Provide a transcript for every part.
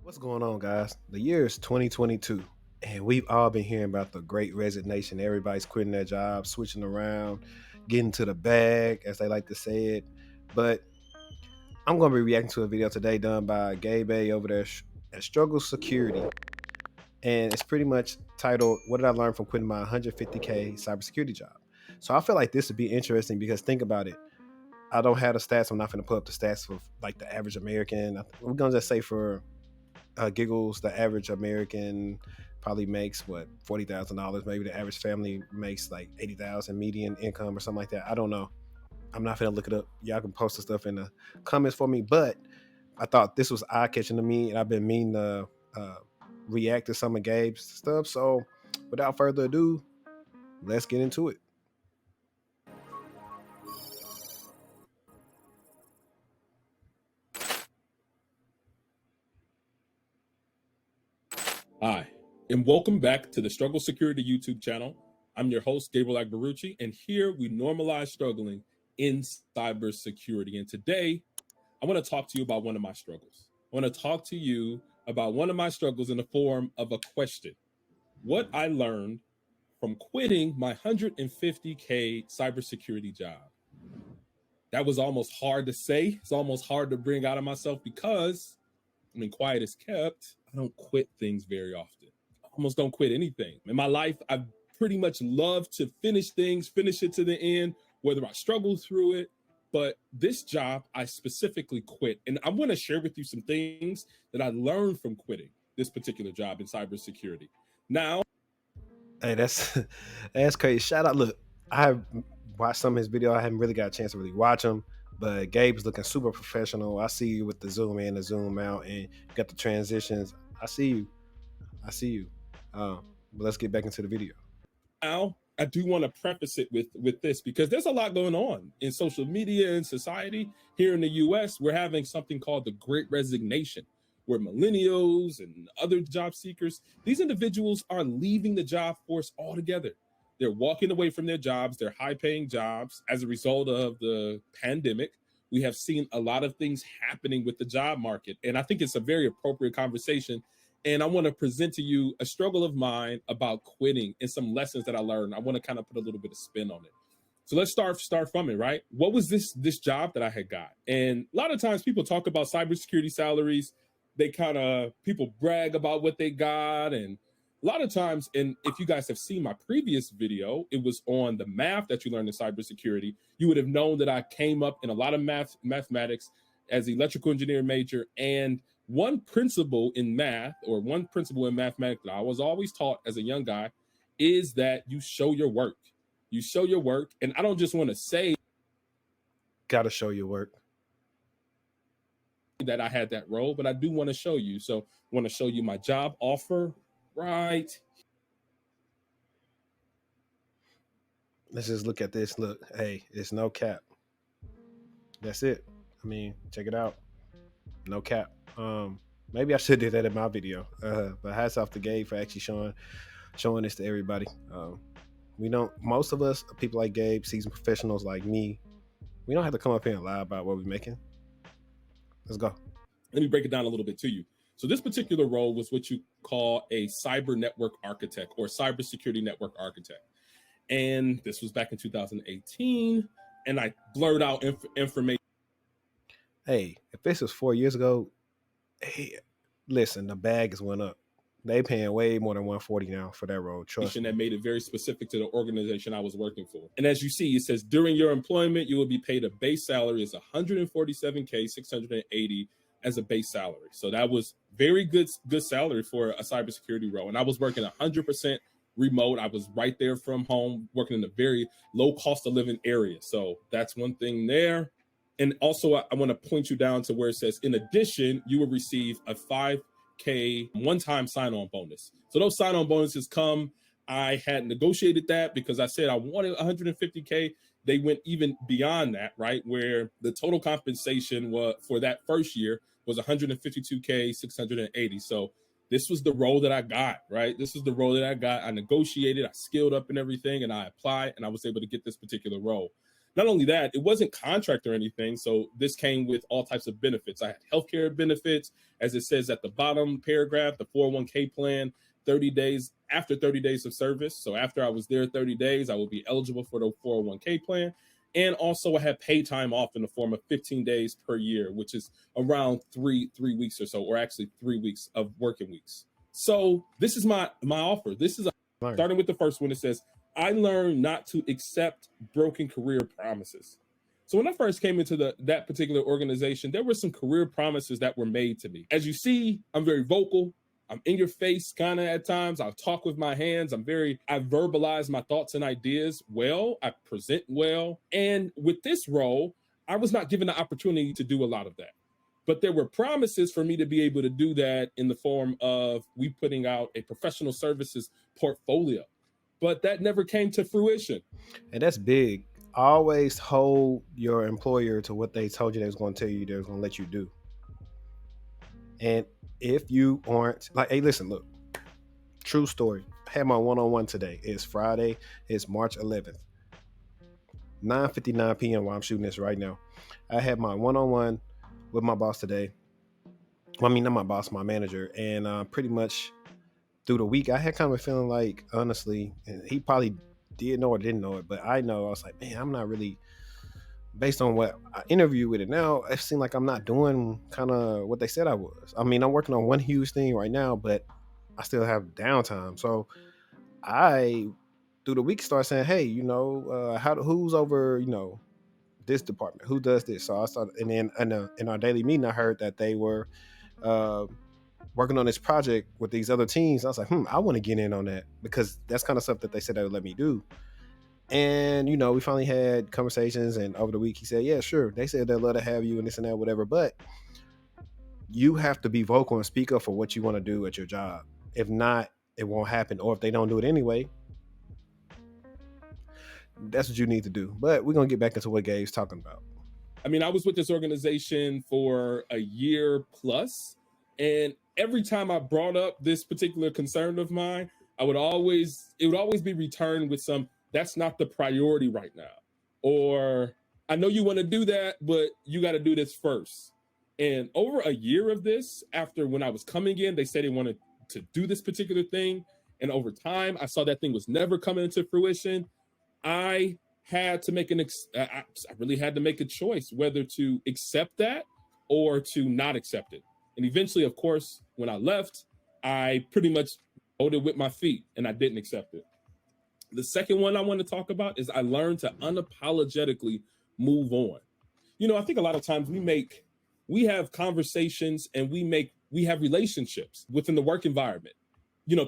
What's going on, guys? The year is 2022, and we've all been hearing about the Great Resignation. Everybody's quitting their jobs, switching around, getting to the bag, as they like to say it. But I'm going to be reacting to a video today done by Gabe over there at Struggle Security, and it's pretty much titled "What Did I Learn from Quitting My 150K Cybersecurity Job?" So I feel like this would be interesting because think about it. I don't have the stats. I'm not going to put up the stats for like the average American. We're going to just say for giggles, the average American probably makes what $40,000. Maybe the average family makes like 80,000 median income or something like that. I don't know. I'm not gonna look it up. Y'all can post the stuff in the comments for me. But I thought this was eye catching to me, and I've been meaning to react to some of Gabe's stuff. So without further ado, let's get into it. Hi, and welcome back to the Struggle Security YouTube channel. I'm your host, Gabriel Agbarucci, and here we normalize struggling in cybersecurity. And today, I want to talk to you about one of my struggles. I want to talk to you about one of my struggles in the form of a question. What I learned from quitting my 150K cybersecurity job. That was almost hard to say. It's almost hard to bring out of myself because, quiet is kept. I don't quit things very often. I almost don't quit anything. In my life, I've pretty much loved to finish things, finish it to the end, whether I struggle through it. But this job, I specifically quit. And I want to share with you some things that I learned from quitting this particular job in cybersecurity. Now, Hey, that's that's crazy. Shout out. Look, I have watched some of his video. I haven't really got a chance to really watch them, but Gabe's looking super professional. I see you with the zoom in, the zoom out, and you got the transitions. I see you. I see you. But let's get back into the video. now I do want to preface it with this because there's a lot going on in social media and society. Here in the US, we're having something called the Great Resignation, where millennials and other job seekers, these individuals are leaving the job force altogether. They're walking away from their jobs, their high paying jobs as a result of the pandemic. We have seen a lot of things happening with the job market. And I think it's a very appropriate conversation, and I want to present to you a struggle of mine about quitting and some lessons that I learned. I want to kind of put a little bit of spin on it. So let's start from it, right? What was this job that I had got? And a lot of times people talk about cybersecurity salaries. They kind of people brag about what they got, and a lot of times, and if you guys have seen my previous video, it was on the math that you learned in cybersecurity. You would have known that I came up in a lot of mathematics as an electrical engineer major, and one principle in math, or one principle in mathematics that I was always taught as a young guy, is that you show your work. You show your work. And I don't just want to say Gotta show your work. that I had that role, but I do want to show you. So I want to show you my job offer right. Let's just look at this. Look, hey, it's no cap. That's it. I mean, check it out. No cap. Maybe I should do that in my video. But hats off to Gabe for actually showing this to everybody. We don't. Most of us, people like Gabe, seasoned professionals like me, we don't have to come up here and lie about what we're making. Let's go. Let me break it down a little bit to you. So this particular role was what you call a cyber network architect or cybersecurity network architect. And this was back in 2018. And I blurred out information. Hey, if this was 4 years ago, hey, listen, the bag has went up. They paying way more than 140 now for that role. Trust me. That made it very specific to the organization I was working for. And as you see, it says during your employment, you will be paid a base salary is 147K 680 as a base salary. So that was very good salary for a cybersecurity role. And I was working 100% remote. I was right there from home, working in a very low cost of living area. So that's one thing there. And also, I want to point you down to where it says, in addition, you will receive a 5K one-time sign-on bonus. So those sign-on bonuses come. I had negotiated that because I said I wanted 150K. They went even beyond that, right? Where the total compensation was for that first year was 152K 680. So this was the role that I got, right? This is the role that I got. I negotiated, I skilled up and everything, and I applied, and I was able to get this particular role. Not only that, it wasn't contract or anything. So this came with all types of benefits. I had healthcare benefits, as it says at the bottom paragraph, the 401k plan, 30 days after 30 days of service. So after I was there 30 days, I would be eligible for the 401k plan. And also I had paid time off in the form of 15 days per year, which is around three weeks or so, or actually 3 weeks of working weeks. So this is my offer. This is starting with the first one. It says, I learned not to accept broken career promises. So when I first came into that particular organization, there were some career promises that were made to me. As you see, I'm very vocal. I'm in your face kind of at times. I'll talk with my hands. I verbalize my thoughts and ideas well. I present well. And with this role, I was not given the opportunity to do a lot of that. But there were promises for me to be able to do that in the form of we putting out a professional services portfolio. But that never came to fruition. And that's big. Always hold your employer to what they told you they was going to tell you they was going to let you do. And if you aren't like, hey, listen, look, true story. I had my one-on-one today. It's Friday. It's March 11th, 9:59 p.m. while I'm shooting this right now. I had my one-on-one with my boss today. Well, I mean, not my boss, my manager. And pretty much through the week, I had kind of a feeling like, honestly, and he probably did know or didn't know it, but I know I was like, man, I'm not really, based on what I interviewed with it now, it seemed like I'm not doing kind of what they said I was. I mean, I'm working on one huge thing right now, but I still have downtime. So I, through the week, start saying, hey, who's over, this department? Who does this? So I started, and then in our daily meeting, I heard that they were uh, working on this project with these other teams. I was like, I want to get in on that because that's kind of stuff that they said they would let me do. And we finally had conversations, and over the week he said, yeah, sure, they said they'd love to have you and this and that, whatever, but you have to be vocal and speak up for what you want to do at your job. If not, it won't happen. Or if they don't do it anyway, that's what you need to do. But we're going to get back into what Gabe's talking about. I mean, I was with this organization for a year plus, and every time I brought up this particular concern of mine, it would always be returned with some, that's not the priority right now. Or, I know you want to do that, but you got to do this first. And over a year of this, after when I was coming in, they said they wanted to do this particular thing. And over time, I saw that thing was never coming into fruition. I had to make I really had to make a choice whether to accept that or to not accept it. And eventually, of course, when I left, I pretty much voted with my feet and I didn't accept it. The second one I want to talk about is I learned to unapologetically move on. I think a lot of times we have conversations and we have relationships within the work environment.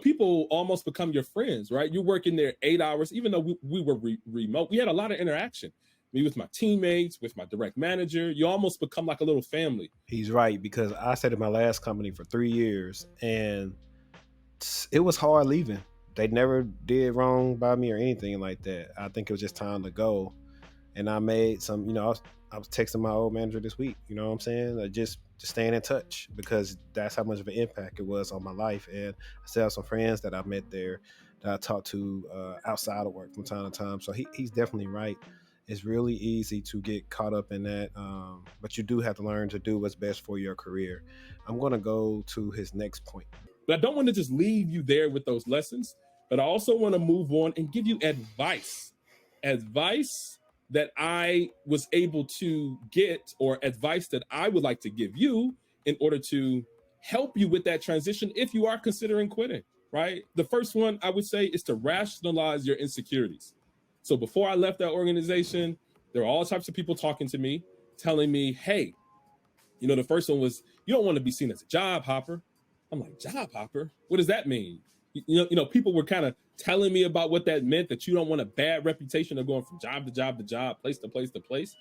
People almost become your friends, right? You're working there 8 hours, even though we were remote. We had a lot of interaction. Me with my teammates, with my direct manager. You almost become like a little family. He's right, because I stayed at my last company for 3 years, and it was hard leaving. They never did wrong by me or anything like that. I think it was just time to go. And I made some, I was texting my old manager this week, you know what I'm saying? Like just staying in touch, because that's how much of an impact it was on my life. And I still have some friends that I met there that I talk to outside of work from time to time. So he's definitely right. It's really easy to get caught up in that, but you do have to learn to do what's best for your career. I'm going to go to his next point. But I don't want to just leave you there with those lessons, but I also want to move on and give you advice that I was able to get, or advice that I would like to give you in order to help you with that transition if you are considering quitting, right? The first one I would say is to rationalize your insecurities. So before I left that organization, there were all types of people talking to me, telling me, hey, the first one was, you don't want to be seen as a job hopper. I'm like, job hopper? What does that mean? People were kind of telling me about what that meant, that you don't want a bad reputation of going from job to job to job, place to place to place.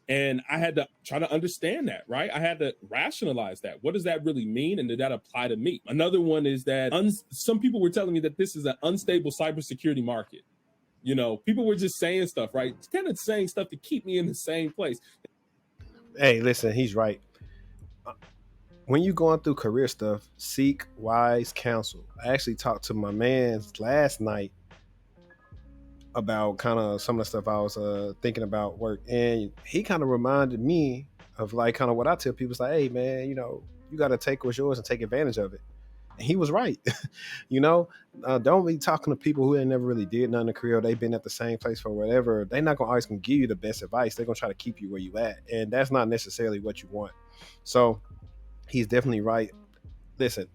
And I had to try to understand that, right? I had to rationalize that. What does that really mean? And did that apply to me? Another one is that some people were telling me that this is an unstable cybersecurity market. People were just saying stuff, right? Kind of saying stuff to keep me in the same place. Hey, listen, he's right. When you're going through career stuff, seek wise counsel. I actually talked to my man last night, about kind of some of the stuff I was thinking about work, and he kind of reminded me of like kind of what I tell people. It's like, hey man, you got to take what's yours and take advantage of it. And he was right. you know, don't be talking to people who ain't never really did nothing in a career. They've been at the same place for whatever. They're not gonna always gonna give you the best advice. They're gonna try to keep you where you at, and that's not necessarily what you want. So he's definitely right. Listen,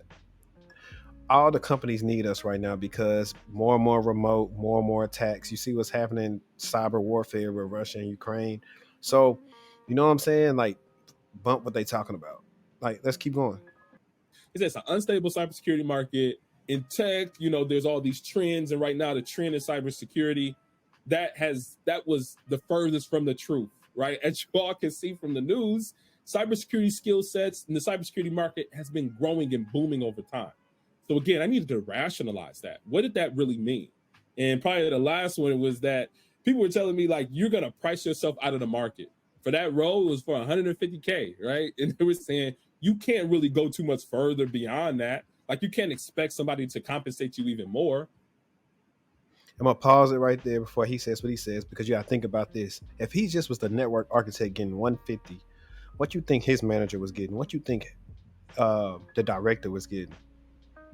all the companies need us right now because more and more remote, more and more attacks. You see what's happening, cyber warfare with Russia and Ukraine. So, you know what I'm saying? Like, bump what they talking about. Like, let's keep going. It's an unstable cybersecurity market. In tech, there's all these trends, and right now the trend in cybersecurity that was the furthest from the truth, right? As you all can see from the news, cybersecurity skill sets in the cybersecurity market has been growing and booming over time. So again, I needed to rationalize that. What did that really mean? And probably the last one was that people were telling me like you're gonna price yourself out of the market. For that role, it was for 150K, right? And they were saying you can't really go too much further beyond that. Like you can't expect somebody to compensate you even more. I'm gonna pause it right there before he says what he says because you gotta think about this. If he just was the network architect getting 150, what you think his manager was getting? What you think the director was getting?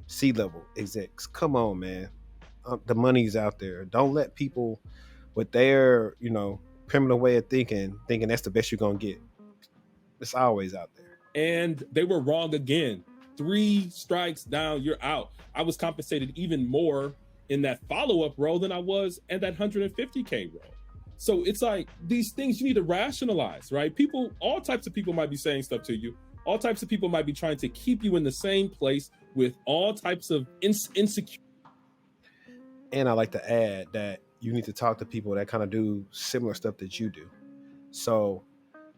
C-level execs. Come on, man. The money's out there. Don't let people with their criminal way of thinking that's the best you're gonna get. It's always out there. And they were wrong again. 3 strikes down, you're out. I was compensated even more in that follow-up role than I was in that 150K role. So it's like these things you need to rationalize, right? People, all types of people might be saying stuff to you. All types of people might be trying to keep you in the same place with all types of insecurity. And I like to add that you need to talk to people that kind of do similar stuff that you do. So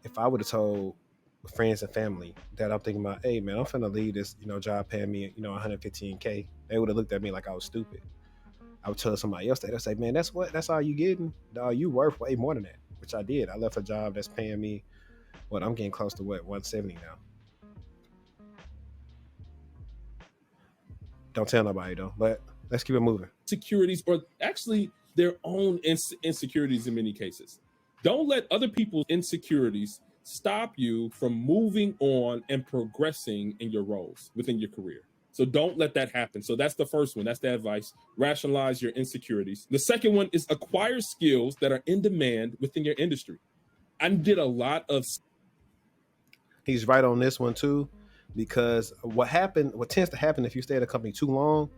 if I would have told friends and family that I'm thinking about, hey man, I'm finna leave this, job paying me, 115K, they would have looked at me like I was stupid. I would tell somebody else that they'll say, man, that's all you getting? No, you worth way more than that. Which I did. I left a job that's paying me what I'm getting close to 170 now. Don't tell nobody though. But let's keep it moving. Insecurities, or actually their own insecurities in many cases. Don't let other people's insecurities stop you from moving on and progressing in your roles within your career. So don't let that happen. So that's the first one. That's the advice. Rationalize your insecurities. The second one is acquire skills that are in demand within your industry. I did a lot of. He's right on this one too, because what tends to happen if you stay at a company too long,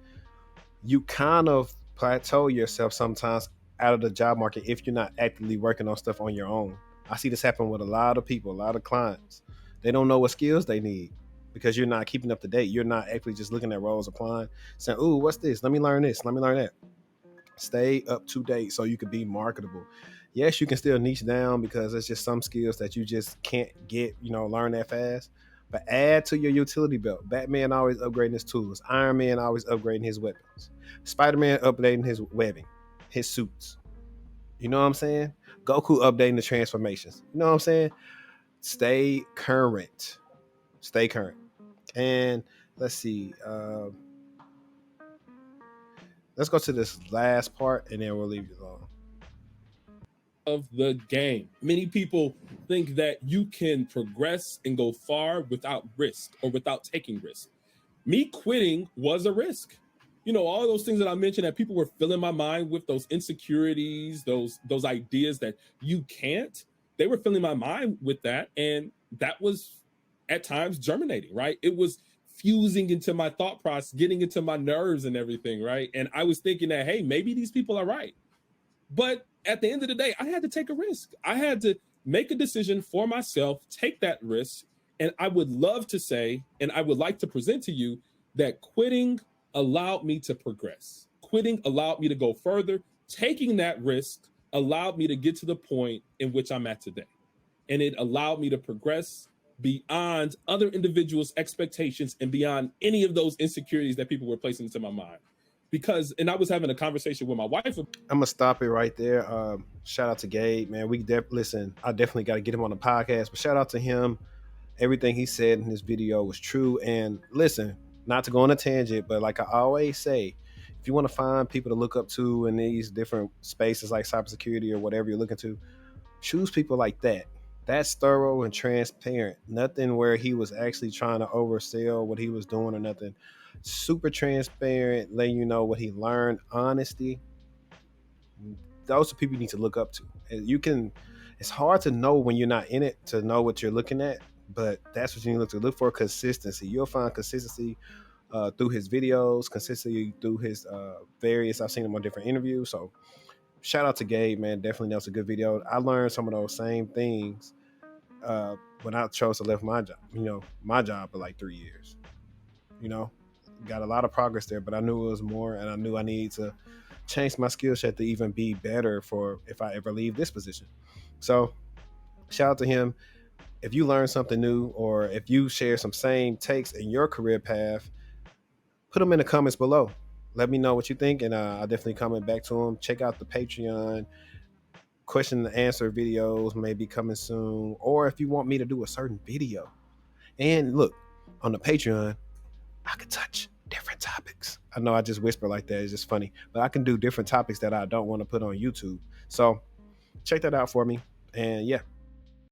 you kind of plateau yourself sometimes out of the job market if you're not actively working on stuff on your own. I see this happen with a lot of people, a lot of clients. They don't know what skills they need because you're not keeping up to date. You're not actually just looking at roles, applying, saying, "Ooh, what's this? Let me learn this. Let me learn that." Stay up to date so you can be marketable. Yes, you can still niche down because it's just some skills that you just can't get, learn that fast. But add to your utility belt. Batman always upgrading his tools. Iron Man always upgrading his weapons. Spider-Man updating his webbing, his suits. You know what I'm saying? Goku updating the transformations. You know what I'm saying? Stay current. Stay current. And let's see. Let's go to this last part and then we'll leave you alone. Of the game. Many people think that you can progress and go far without risk or without taking risk. Me quitting was a risk. All those things that I mentioned that people were filling my mind with, those insecurities, those ideas that you can't, they were filling my mind with that. And that was at times germinating, right? It was fusing into my thought process, getting into my nerves and everything, right? And I was thinking that, hey, maybe these people are right. But at the end of the day, I had to take a risk. I had to make a decision for myself, take that risk. And I would love to say, and I would like to present to you that quitting allowed me to progress. Quitting allowed me to go further. Taking that risk allowed me to get to the point in which I'm at today. And it allowed me to progress beyond other individuals' expectations and beyond any of those insecurities that people were placing into my mind. Because, and I was having a conversation with my wife. I'm gonna stop it right there. Shout out to Gabe, man. Listen. I definitely got to get him on the podcast, but shout out to him. Everything he said in his video was true. And listen, not to go on a tangent, but like I always say, if you want to find people to look up to in these different spaces like cybersecurity or whatever you're looking to, choose people like that. That's thorough and transparent. Nothing where he was actually trying to oversell what he was doing or nothing. Super transparent, letting you know what he learned. Honesty. Those are people you need to look up to. And you can. It's hard to know when you're not in it to know what you're looking at, but that's what you need to look for. Consistency. You'll find consistency through his videos, consistency through his various. I've seen him on different interviews. So shout out to Gabe, man. Definitely that was a good video. I learned some of those same things when I chose to left my job. My job for like 3 years. You know, got a lot of progress there, but I knew it was more, and I knew I needed to change my skill set to even be better for if I ever leave this position. So shout out to him. If you learn something new, or if you share some same takes in your career path, put them in the comments below. Let me know what you think, and I'll definitely comment back to them. Check out the Patreon. Question and answer videos may be coming soon, or if you want me to do a certain video. And look, on the Patreon, I could touch different topics. I know I just whisper like that, it's just funny, but I can do different topics that I don't want to put on YouTube. So check that out for me. And yeah,